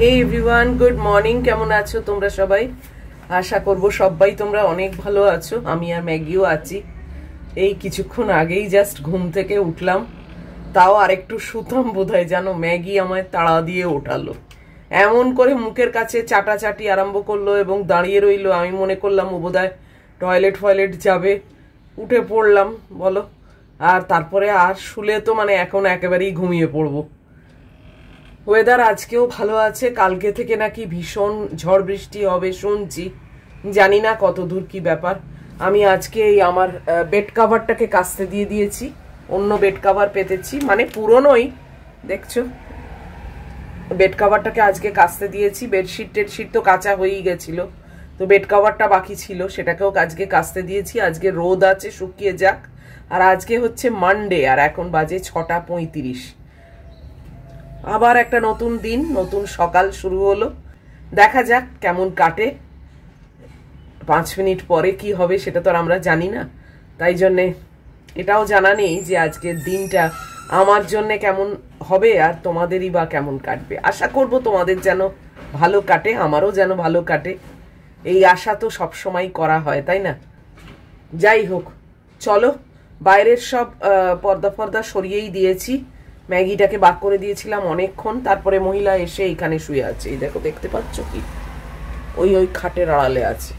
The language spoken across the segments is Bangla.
হে এভরিওয়ান, গুড মর্নিং। কেমন আছো তোমরা সবাই? আশা করব সবাই তোমরা অনেক ভালো আছো। আমি আর ম্যাগিও আছি। এই কিছুক্ষণ আগেই জাস্ট ঘুম থেকে উঠলাম, তাও আরেকটু শুতাম বোধহয়, জানো ম্যাগি আমায় তাড়া দিয়ে ওঠালো। এমন করে মুখের কাছে চাটাচাটি আরম্ভ করলো এবং দাঁড়িয়ে রইলো। আমি মনে করলাম ও বোধহয় টয়লেট যাবে, উঠে পড়লাম বলো। আর তারপরে আর শুলে তো এখন একেবারেই ঘুমিয়ে পড়বো। ওয়েদার আজকেও ভালো আছে, কালকে থেকে নাকি ভীষণ ঝড় বৃষ্টি হবে শুনছি, জানি না কত দূর কি ব্যাপার। আমি আজকে এই আমার বেড কাভারটাকে কাচতে দিয়ে দিয়েছি, অন্য বেড কাভার পেতেছি, পুরনোই, দেখছো বেড কাভারটাকে আজকে কাচতে দিয়েছি। বেডশিট তো কাঁচা হয়েই গেছিল, তো বেড কাভারটা বাকি ছিল, সেটাকেও আজকে কাচতে দিয়েছি। আজকে রোদ আছে, শুকিয়ে যাক। আর আজকে হচ্ছে মানডে, আর এখন বাজে 6:35। আবার একটা নতুন দিন, নতুন সকাল শুরু হলো। দেখা যাক কেমন কাটে। 5 মিনিট পরে কি হবে সেটা তো আর আমরা জানি না, তাই জন্যে এটাও জানা নেই যে আজকের দিনটা আমার জন্য কেমন হবে আর তোমাদেরই বা কেমন কাটবে। আশা করব তোমাদের যেন ভালো কাটে, আমারও যেন ভালো কাটে। এই আশা তো সবসময় করা হয়, তাই না? যাই হোক, চলো বাইরের সব পর্দা সরিয়েই দিয়েছি। ম্যাগিটাকে বাক করে দিয়েছিলাম অনেকক্ষণ, তারপরে মহিলা এসে এখানে শুয়ে আছে। এই দেখো, দেখতে পাচ্ছ কি? ওই খাটের আড়ালে আছে।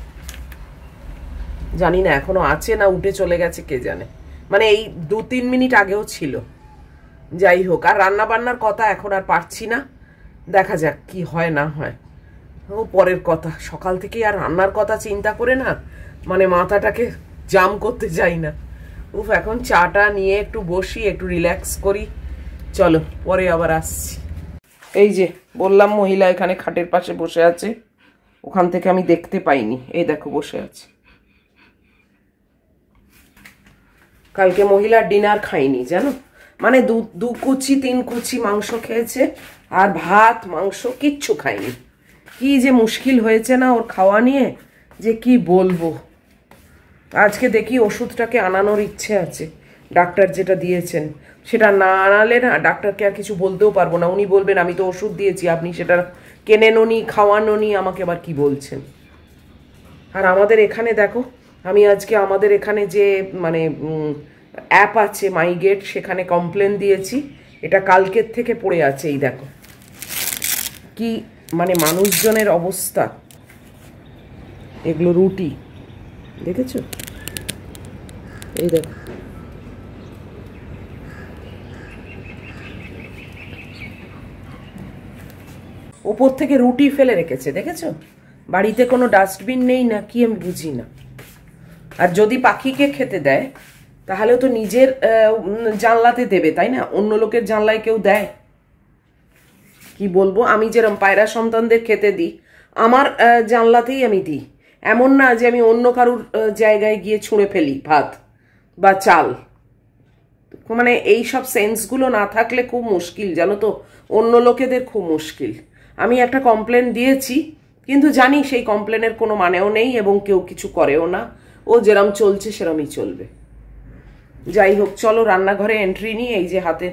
জানি না এখনো আছে না উঠে চলে গেছে, কে জানে। এই 2-3 মিনিট আগেও ছিল। যাই হোক, আর রান্না বান্নার কথা এখন আর পারছি না, দেখা যাক কি হয় না হয়, ও পরের কথা। সকাল থেকে আর রান্নার কথা চিন্তা করে না মাথাটাকে জাম করতে যাই না। এখন চাটা নিয়ে একটু বসি, একটু রিল্যাক্স করি। চলো পরে আবার আসছি। এই যে বললাম মহিলা এখানে খাটের পাশে বসে আছে, ওখান থেকে আমি দেখতে পাইনি। এই দেখো বসে আছে। কালকে মহিলা ডিনার খাইনি জানো, দু কুচি 3 কুচি মাংস খেয়েছে, আর ভাত মাংস কিচ্ছু খায়নি। কি যে মুশকিল হয়েছে না ওর খাওয়া নিয়ে, যে কি বলবো। আজকে দেখি ওষুধটাকে আনানোর ইচ্ছে আছে, ডাক্তার যেটা দিয়েছেন সেটা না আনালে না ডাক্তারকে আর কিছু বলতেও পারবো না। উনি বলবেন আমি তো ওষুধ দিয়েছি, আপনি সেটা কেনেননি, খাওয়ানোনি, আমাকে আবার কি বলছেন। আর আমাদের এখানে দেখো, আমি আজকে আমাদের এখানে যে অ্যাপ আছে মাই গেট, সেখানে কমপ্লেন দিয়েছি। এটা কালকের থেকে পড়ে আছে। এই দেখো কি মানুষজনের অবস্থা। এগুলো রুটি, দেখেছো? এই দেখো, ওপর থেকে রুটি ফেলে রেখেছে, দেখেছো? বাড়িতে কোনো ডাস্টবিন নেই না কি, আমি বুঝি না। আর যদি পাখিকে খেতে দেয় তাহলেও তো নিজের জানলাতে দেবে, তাই না? অন্য লোকের জানলায় কেউ দেয়? কি বলবো, আমি যেরকম পায়রা সন্তানদের খেতে দিই, আমার জানলাতেই আমি দিই। এমন না যে আমি অন্য কারুর জায়গায় গিয়ে ছুঁড়ে ফেলি ভাত বা চাল। এই সব সেন্সগুলো না থাকলে খুব মুশকিল, জানো তো, অন্য লোকেদের খুব মুশকিল। আমি একটা কমপ্লেন দিয়েছি, কিন্তু জানি সেই কমপ্লেনের কোনো মানেও নেই এবং কেউ কিছু করেও না। ও যেরম চলছে সেরমই চলবে। যাই হোক, চলো রান্নাঘরে এন্ট্রি নিয়ে। এই যে হাতে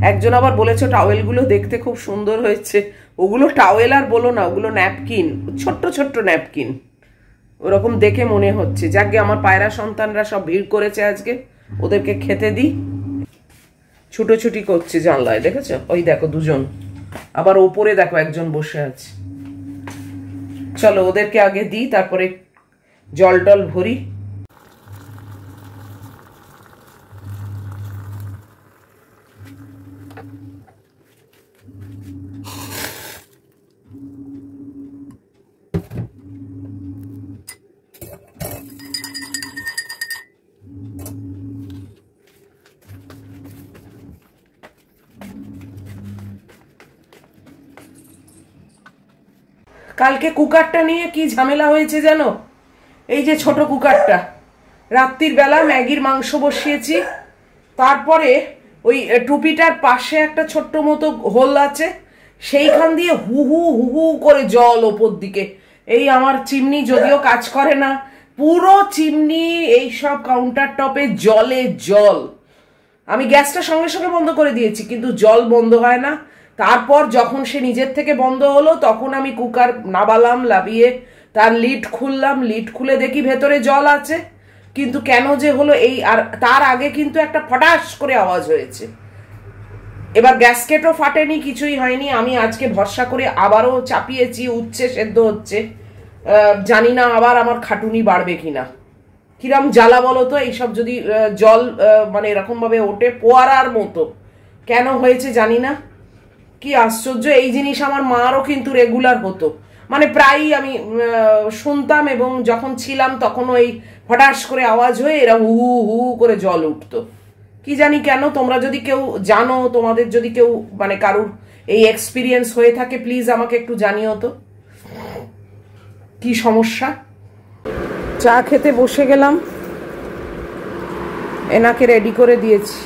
একজন আবার বলেছো টাওয়েলগুলো দেখতে খুব সুন্দর হয়েছে। ওগুলো টাওয়েল আর বলো না, ওগুলো ন্যাপকিন, ছোট্ট ছোট্ট ন্যাপকিন, ওরকম দেখে মনে হচ্ছে। যাকে আমার পায়রা সন্তানরা সব ভিড় করেছে আজকে, ওদেরকে খেতে দিই। ছুটোছুটি করছে জানলায়, দেখেছো? ওই দেখো দুজন, আবার ওপরে দেখো একজন বসে আছে। চলো ওদেরকে আগে দিই, তারপরে জল টল ভরি। কালকে কুকারটা নিয়ে কি ঝামেলা হয়েছে জানো? এই যে ছোট কুকারটা, রাত্রির বেলা ম্যাগির মাংস বসিয়েছি, তারপরে ওই টুপিটার পাশে একটা ছোট্ট মতো হোল আছে, সেইখান দিয়ে হু হু হু হু করে জল ওপর দিকে। এই আমার চিমনি যদিও কাজ করে না, পুরো চিমনি এই সব কাউন্টার টপে জলে জল। আমি গ্যাসটা সঙ্গে সঙ্গে বন্ধ করে দিয়েছি, কিন্তু জল বন্ধ হয় না। তারপর যখন সে নিজের থেকে বন্ধ হলো তখন আমি কুকার নাবালাম, লাবিয়ে তার লিড খুললাম, লিড খুলে দেখি ভেতরে জল আছে। কিন্তু কেন যে হলো এই, আর তার আগে কিন্তু একটা ফটাস করে আওয়াজ হয়েছে। এবার গ্যাসকেটও ফাটেনি, কিছুই হয়নি। আমি আজকে ভরসা করে আবারও চাপিয়েছি, উচ্ছে সেদ্ধ হচ্ছে। জানি না আবার আমার খাটুনি বাড়বে কিনা। কিরম জ্বালা বলো তো, এইসব যদি জল মানে এরকম ভাবে ওঠে পোয়ারার মতো, কেন হয়েছে জানি না। কি আশ্চর্য, এই জিনিস আমার মারও কিন্তু রেগুলার হতো, মানে প্রায়ই আমি শুনতাম, এবং যখন ছিলাম তখন ওই হঠাৎ করে আওয়াজ হয়ে এরা হু হু করে জল উঠতো। কি জানি কেন, তোমরা যদি কেউ জানো, তোমাদের যদি কেউ মানে কারুর এই এক্সপিরিয়েন্স হয়ে থাকে প্লিজ আমাকে একটু জানিও তো কি সমস্যা। চা খেতে বসে গেলাম, এনাকে রেডি করে দিয়েছি,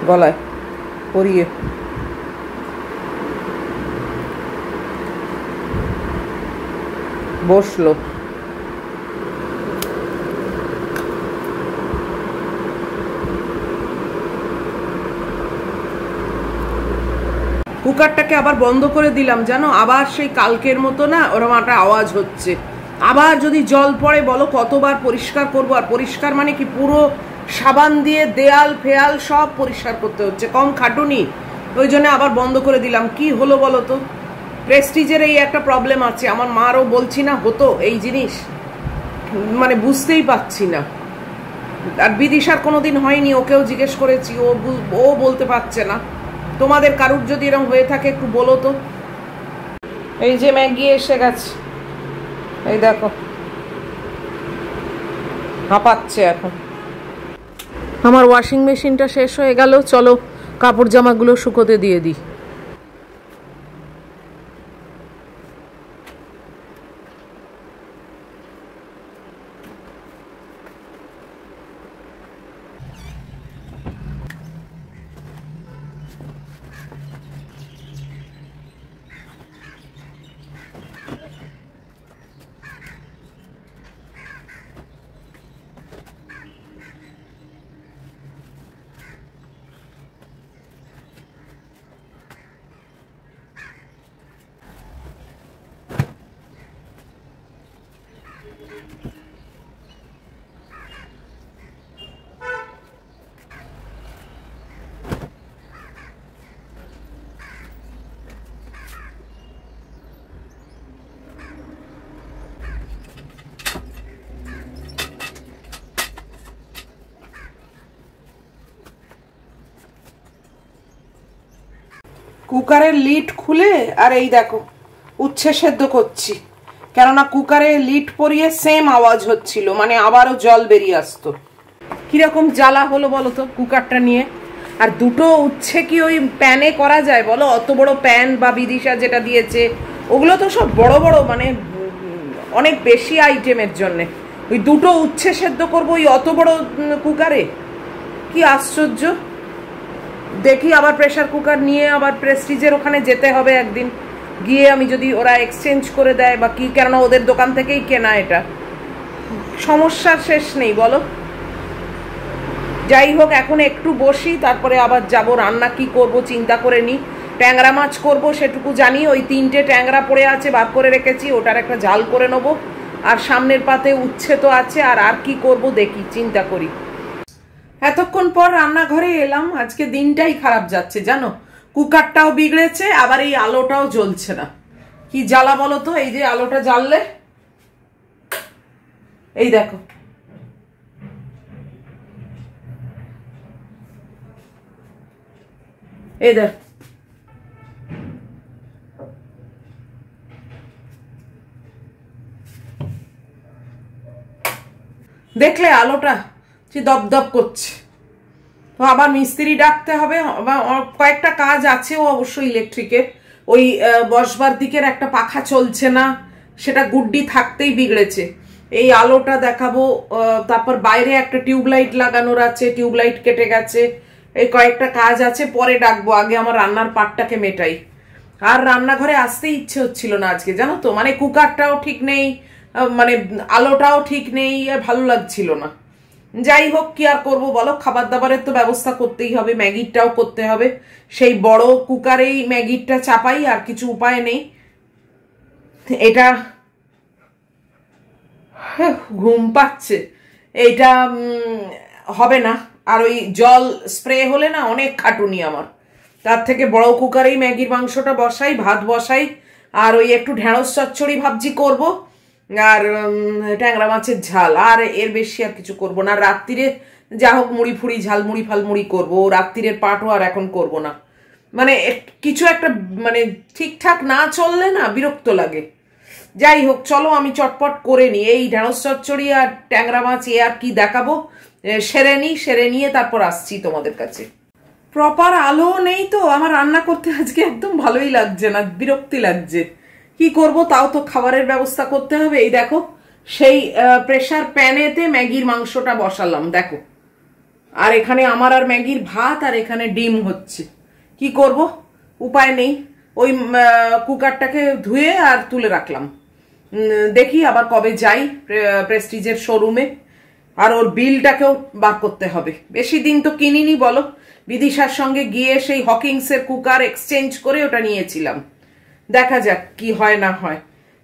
গলায় পরিয়ে। বসলো। কুকারটাকে আবার বন্ধ করে দিলাম, জানো, আবার সেই কালকের মতো না ওরকম একটা আওয়াজ হচ্ছে। আবার যদি জল পড়ে বলো কতবার পরিষ্কার করবো, আর পরিষ্কার মানে কি পুরো সাবান দিয়ে দেয়াল ফেয়াল সব পরিষ্কার করতে হচ্ছে, কম খাটুনি। ওই জন্য আবার বন্ধ করে দিলাম। কি হলো বলো তো, প্রেস্টিজের এই একটা প্রবলেম আছে, আমার মারও বলছি না হতো এই জিনিস, মানে বুঝতেই পারছি না। আর বিদিশার কোনোদিন হয়নি, ওকেও জিজ্ঞেস করেছি, ও বলতে পারছে না। তোমাদের কারুর যদি এরকম হয়ে থাকে একটু বলো তো। এই যে ম্যাগি এসে গেছে, এই দেখো হাঁপাচ্ছে এখন। আমার ওয়াশিং মেশিনটা শেষ হয়ে গেল, চলো কাপড় জামাগুলো শুকোতে দিয়ে দিই। কুকারের লিড খুলে আর এই দেখো উচ্ছে সেদ্ধ করছি, কেননা কুকারে লিড পরিয়ে সেম আওয়াজ হচ্ছিল, মানে আবারও জল বেরিয়ে আসতো। কিরকম জ্বালা হলো বলো তো কুকারটা নিয়ে। আর দুটো উচ্ছে কি ওই প্যানে করা যায় বলো? অত বড় প্যান বা বিদিশা যেটা দিয়েছে ওগুলো তো সব বড় বড়, মানে অনেক বেশি আইটেমের জন্য ওই দুটো উচ্ছে সেদ্ধ করবো ওই অত বড় কুকারে। কি আশ্চর্য। দেখি আবার প্রেসার কুকার নিয়ে আবার প্রেস্টিজের ওখানে যেতে হবে একদিন, গিয়ে আমি যদি ওরা এক্সচেঞ্জ করে দেয় বা কি, কেননা ওদের দোকান থেকেই কেনা, এটা সমস্যার শেষ নেই বলো। যাই হোক, এখন একটু বসি, তারপরে আবার যাব রান্না কি করব চিন্তা করে নিই। ট্যাংরা মাছ করব সেটুকু জানি, ওই 3টে ট্যাংরা পড়ে আছে বার করে রেখেছি, ওটার একটা ঝাল করে নেবো। আর সামনের পাতে উচ্ছে তো আছে, আর কি করব দেখি, চিন্তা করি। এতক্ষণ পর রান্নাঘরে এলাম, আজকে দিনটাই খারাপ যাচ্ছে জানো। কুকারটাও বিগড়েছে, আবার এই আলোটাও জ্বলছে না। কি জ্বালা বলো তো। এই যে আলোটা জ্বাললে এই দেখো, এই দেখ, দেখলে আলোটা দপদপ করছে। তো আবার মিস্ত্রি ডাকতে হবে, কয়েকটা কাজ আছেও অবশ্যই ইলেকট্রিকের। ওই বসবার দিকের একটা পাখা চলছে না, সেটা গুড্ডি থাকতেই বিগড়েছে। এই আলোটা দেখাবো, তারপর বাইরে একটা টিউবলাইট লাগানোর আছে, টিউবলাইট কেটে গেছে। এই কয়েকটা কাজ আছে, পরে ডাকবো, আগে আমার রান্নার পাটটাকে মেটাই। আর রান্নাঘরে আসতে ইচ্ছে হচ্ছিল না আজকে জানো তো, মানে কুকারটাও ঠিক নেই, মানে আলোটাও ঠিক নেই, ভালো লাগছিল না। যাই হোক, কি আর করবো বলো, খাবার দাবারের তো ব্যবস্থা করতেই হবে, ম্যাগিটাও করতে হবে। সেই বড় কুকারেই ম্যাগিটা চাপাই, আর কিছু উপায় নেই। এটা ঘুম পাচ্ছে, এইটা হবে না। আর ওই জল স্প্রে হলে না অনেক খাটুনি আমার। তার থেকে বড় কুকারেই ম্যাগির মাংসটা বসাই, ভাত বসাই, আর ওই একটু ঢেঁড়স চচ্চড়ি ভাবছি করব, আর ট্যাংরা মাছের ঝাল, আর এর বেশি আর কিছু করব না। রাত্রিরে যা হোক মুড়ি ফুড়ি ঝালমুড়ি ফালমুড়ি করবো, রাত্রিরের পাটও আর এখন করব না। মানে কিছু একটা মানে ঠিকঠাক না চললে না বিরক্ত লাগে। যাই হোক, চলো আমি চটপট করে নিই এই ঢেঁড়স চচ্চড়ি আর ট্যাংরা মাছ, এ আর কি দেখাবো, সেরে নিয়ে তারপর আসছি তোমাদের কাছে। প্রপার আলো নেই তো, আমার রান্না করতে আজকে একদম ভালোই লাগছে না, বিরক্তি লাগছে। কি করব, তাও তো খাবারের ব্যবস্থা করতে হবে। এই দেখো, সেই প্রেসার প্যানেতে ম্যাগির মাংসটা বসালাম দেখো, আর এখানে আমার আর ম্যাগির ভাত, আর এখানে ডিম হচ্ছে। কি করব, উপায় নেই। ওই কুকারটাকে ধুয়ে আর তুলে রাখলাম। দেখি আবার কবে যাই প্রেস্টিজের শোরুমে, আর ওর বিলটাকেও বার করতে হবে। বেশি দিন তো কিনিনি বলো, বিদিশার সঙ্গে গিয়ে সেই হকিংসের কুকার এক্সচেঞ্জ করে ওটা নিয়েছিলাম। দেখা যাক কি হয় না হয়।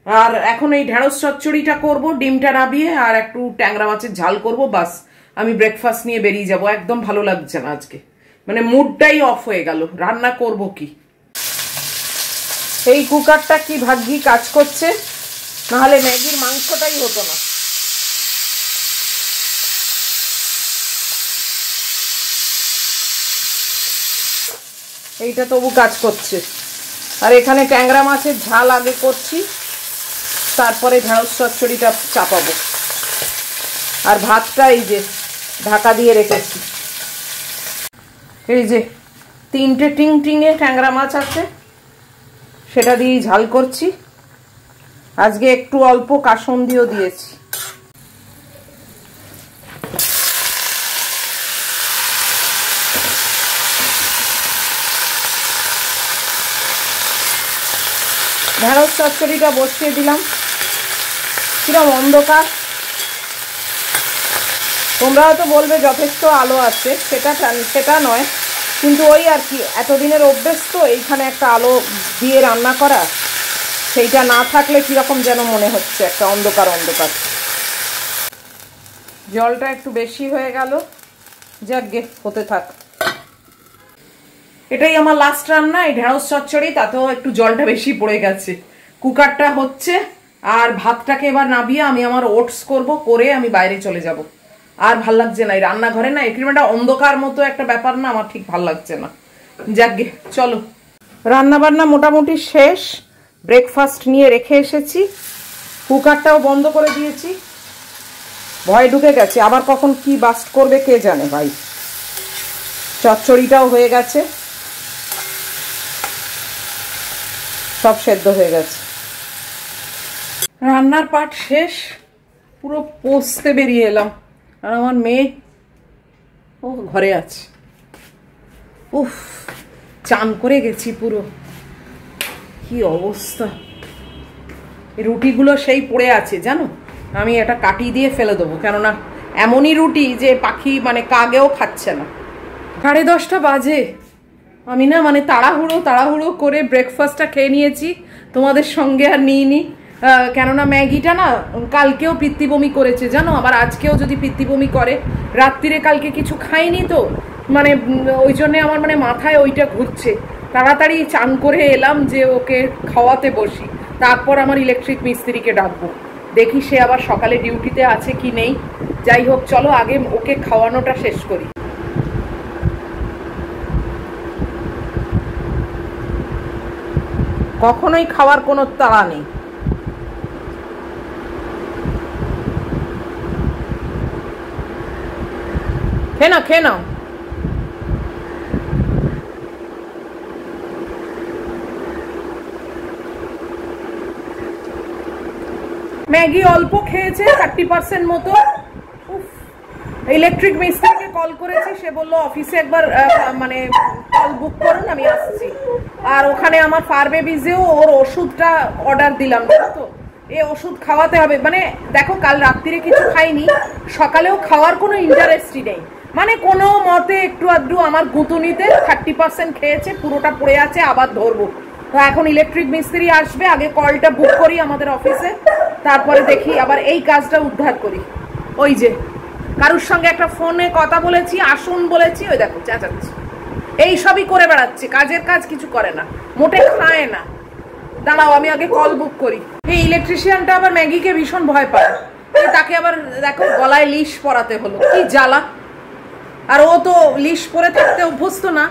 আর এখন এই ঢেঁড়স চচ্চড়িটা করব, ডিমটা নাবিয়ে, আর একটু ট্যাংরা মাছের ঝাল করব, বাস আমি ব্রেকফাস্ট নিয়ে বেরিয়ে যাব। একদম ভালো লাগছে না আজকে, মানে মুডটাই অফ হয়ে গেল। রান্না করব কি, এই কুকারটা কি ভাগ্যি কাজ করছে, নাহলে ম্যাগির মাংসটাই হতো না। এইটা তবু কাজ করছে। আর এখানে ট্যাংরা মাছের ঝাল আগে করছি, তারপরে ঢেঁড়স চচ্চড়িটা চাপাবো। আর ভাতটা এই যে ঢাকা দিয়ে রেখেছি। এই যে 3টে টিংটিঙে ট্যাংরা মাছ আছে, সেটা দিয়েই ঝাল করছি। আজকে একটু অল্প কাসুন্দিও দিয়েছি। ঢেঁড়স চচ্চড়িটা বসিয়ে দিলাম। কিরম অন্ধকার, তোমরা হয়তো বলবে যথেষ্ট আলো আছে, সেটা নয়, কিন্তু ওই আর কি, এতদিনের অভ্যেস তো এইখানে একটা আলো দিয়ে রান্না করা, সেইটা না থাকলে কিরকম যেন মনে হচ্ছে একটা অন্ধকার অন্ধকার। জলটা একটু বেশি হয়ে গেল, যাক গে, হতে থাক। এটাই আমার লাস্ট রান্না, এই ঢেঁড়স চচ্চড়ি, তাতেও একটু জলটা বেশি পড়ে গেছে। কুকারটা হচ্ছে, আর ভাতটাকে এবার নাবিয়ে আমি আমার ওটস করব, করে আমি বাইরে চলে যাব। আর ভাল লাগছে না এই রান্নাঘরে, না এরকম একটা অন্ধকার মতো একটা ব্যাপার, না আমার ঠিক ভাল লাগছে না। যাক গে, চলো। রান্না বান্না মোটামুটি শেষ, ব্রেকফাস্ট নিয়ে রেখে এসেছি, কুকারটাও বন্ধ করে দিয়েছি। ভয় ঢুকে গেছে, আবার কখন কি বাস্ট করবে কে জানে ভাই। চচ্চড়িটাও হয়ে গেছে, সব সেদ্ধ হয়ে গেছে। রান্নার পাট শেষ, পুরো পোস্তে বেরিয়ে এলাম। আর আমার মেয়ে ও ঘরে আছে। উফ, চান করে গেছি পুরো, কি অবস্থা। এই রুটিগুলো সেই পড়ে আছে জানো, আমি এটা কাটি দিয়ে ফেলে দেবো, কেননা এমনই রুটি যে পাখি মানে কাগেও খাচ্ছে না। 10:30 বাজে, আমি না মানে তাড়াহুড়ো করে ব্রেকফাস্টটা খেয়ে নিয়েছি, তোমাদের সঙ্গে আর নিইনি। কেননা ম্যাগিটা না কালকেও পিত্তি করেছে জানো, আবার আজকেও যদি পিত্তি করে। রাত্রিরে কালকে কিছু খাইনি তো, মানে ওই জন্যে আমার মানে মাথায় ওইটা ঘুরছে। তাড়াতাড়ি চান করে এলাম যে ওকে খাওয়াতে বসি, তারপর আমার ইলেকট্রিক মিস্ত্রিকে ডাকবো, দেখি সে আবার সকালে ডিউটিতে আছে কি নেই। যাই হোক, চলো আগে ওকে খাওয়ানোটা শেষ করি। কখনোই খাওয়ার কোনো তাড়া নেই। খেয়ে নাও। ম্যাগি অল্প খেয়েছে, 30% মতো। ইলেকট্রিক মিস্ত্রিকে কল করেছি, সে বললো অফিসে একবার মানে কল বুক করুন, আমি আসছি। আর ওখানে আমার ফার বেবিজেও ওর ওষুধটা অর্ডার দিলাম, জানো তো, এ ওষুধ খাওয়াতে হবে। মানে দেখো কাল রাত্রিরে কিছু খাইনি, সকালেও খাওয়ার কোনো ইন্টারেস্টই নেই, মানে কোনো মতে একটু আধটু আমার গুঁতুনিতে 30% খেয়েছে, পুরোটা পড়ে আছে, আবার ধরবো। তো এখন ইলেকট্রিক মিস্ত্রি আসবে, আগে কলটা বুক করি আমাদের অফিসে, তারপরে দেখি আবার এই কাজটা উদ্ধার করি। ওই যে কারুর সঙ্গে একটা ফোনে কথা বলেছি, আসুন বলেছি, ওই দেখো চেঁচাচ্ছি, এই সবই করে বেড়াচ্ছে, কাজের কাজ কিছু করে না, মোটে খায় না। দাঁড়াও আমি আগে কল বুক করি। এই ইলেকট্রিশিয়ানটা আবার ম্যাগিকে ভীষণ ভয় পায়, তাকে আবার দেখো গলায় লিশ পরাতে হলো, কি জ্বালা। আর ও তো লিশ পরে থাকতে অভ্যস্ত না,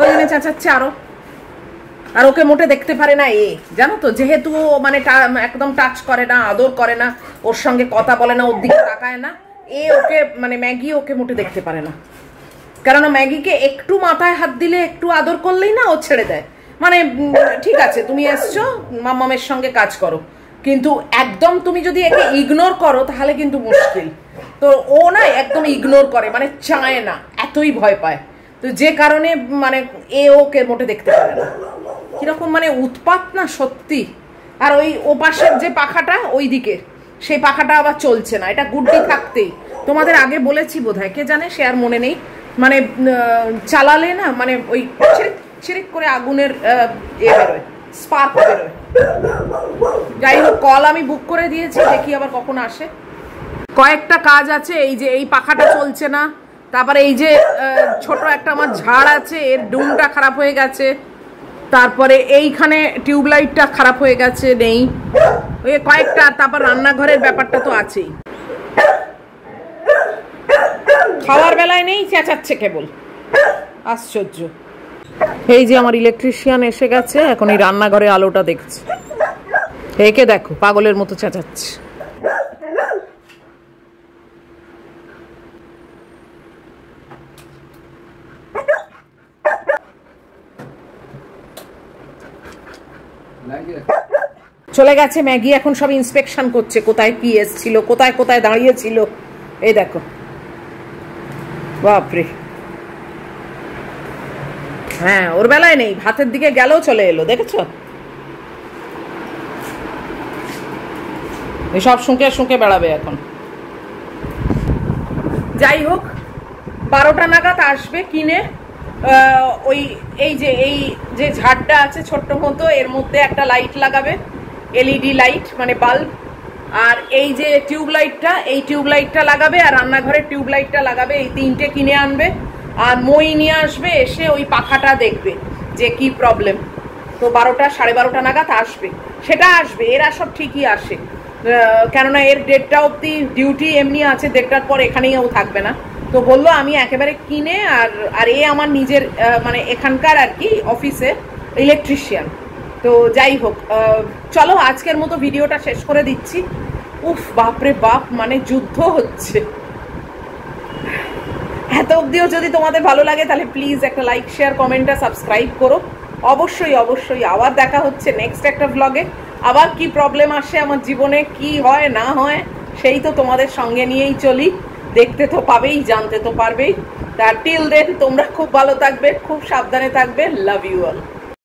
ওই জন্য চেঁচাচ্ছে আরো। আর ওকে মোটে দেখতে পারে না এ, জানো তো, যেহেতু ও মানে একদম টাচ করে না, আদর করে না, ওর সঙ্গে কথা বলে না, ওর দিকে তাকায় না, এ ওকে মানে ম্যাগি ওকে মোটে দেখতে পারে না। কেননা ম্যাগিকে একটু মাথায় হাত দিলে, একটু আদর করলেই না ও ছেড়ে দেয়। মানে ঠিক আছে তুমি এসছো মাম্মামের সঙ্গে কাজ করো, কিন্তু একদম তুমি যদি একে ইগনোর করো তাহলে কিন্তু মুশকিল। তো ও না একদম ইগনোর করে, মানে চায় না, এতই ভয় পায়। তো যে কারণে মানে এ ওকে মোটে দেখতে পারে না। কিরকম মানে উৎপাত না সত্যি। আর ওই ও পাশের যে পাখাটা ওই দিকে, সেই পাখাটা আবার চলছে না, এটা গুড্ডি থাকতেই, তোমাদের আগে বলেছি বোধহয়, কে জানে, সে আর মনে নেই। মানে চালালে না মানে ওই ছিরিক করে আগুনের বেরোয়, স্পার্ক বেরোয়। যাই হোক কল আমি বুক করে দিয়েছি, দেখি আবার কখন আসে। কয়েকটা কাজ আছে, এই যে এই পাখাটা চলছে না, তারপরে এই যে ছোট একটা আমার ঝাড় আছে, এর ডুমটা খারাপ হয়ে গেছে, তারপরে এইখানে টিউবলাইটটা খারাপ হয়ে গেছে, নেই, ওই কয়েকটা। তারপর রান্নাঘরের ব্যাপারটা তো আছেই, খাওয়ার বেলায় নেই, চেঁচাচ্ছে কেবল, আশ্চর্য। এই যে আমার ইলেকট্রিশিয়ান এসে গেছে, এখন এই রান্নাঘরে আলোটা দেখছে, একে দেখো পাগলের মতো চেঁচাচ্ছে। চলে গেছে ম্যাগি, এখন সব ইন্সপেকশন করছে, কোথায় কি এসছিল, কোথায় কোথায় দাঁড়িয়েছিল। এই দেখো, বাপরে। হ্যাঁ ওর বেলায় নেই, ভাতের দিকে গেলেও চলে এলো, দেখেছো? এসব শুঁকে শুঁকে বেড়াবে এখন। যাই হোক 12টা নাগাদ আসবে কিনে। ওই এই যে ঝাড়টা আছে ছোট্ট মতো, এর মধ্যে একটা লাইট লাগাবে, এলইডি লাইট মানে বাল্ব, আর এই যে টিউবলাইটটা, এই টিউবলাইটটা লাগাবে, আর রান্নাঘরের টিউবলাইটটা লাগাবে। এই 3টে কিনে আনবে, আর মই নিয়ে আসবে, এসে ওই পাখাটা দেখবে যে কি প্রবলেম। তো 12টা 12:30 নাগাদ আসবে, সেটা আসবে। এরা সব ঠিকই আসে, কেননা এর 1:30 অব্দি ডিউটি এমনি আছে, 1:30টার পর এখানেই ও থাকবে না। তো বললো আমি একেবারে কিনে, আর এ আমার নিজের মানে এখানকার আর কি অফিসে ইলেকট্রিশিয়ান। তো যাই হোক, চলো আজকের মতো ভিডিওটা শেষ করে দিচ্ছি। উফ বাপরে বাপ, মানে যুদ্ধ হচ্ছে। এত অবধিও যদি তোমাদের ভালো লাগে তাহলে প্লিজ একটা লাইক, শেয়ার, কমেন্ট আর সাবস্ক্রাইব করো। অবশ্যই অবশ্যই আবার দেখা হচ্ছে নেক্সট একটা ব্লগে। আবার কি প্রবলেম আসে আমার জীবনে, কি হয় না হয়, সেই তো তোমাদের সঙ্গে নিয়েই চলি। দেখতে তো পাবেই, জানতে তো পারবেই। তা টিল দেন তোমরা খুব ভালো থাকবে, খুব সাবধানে থাকবে। Love you all.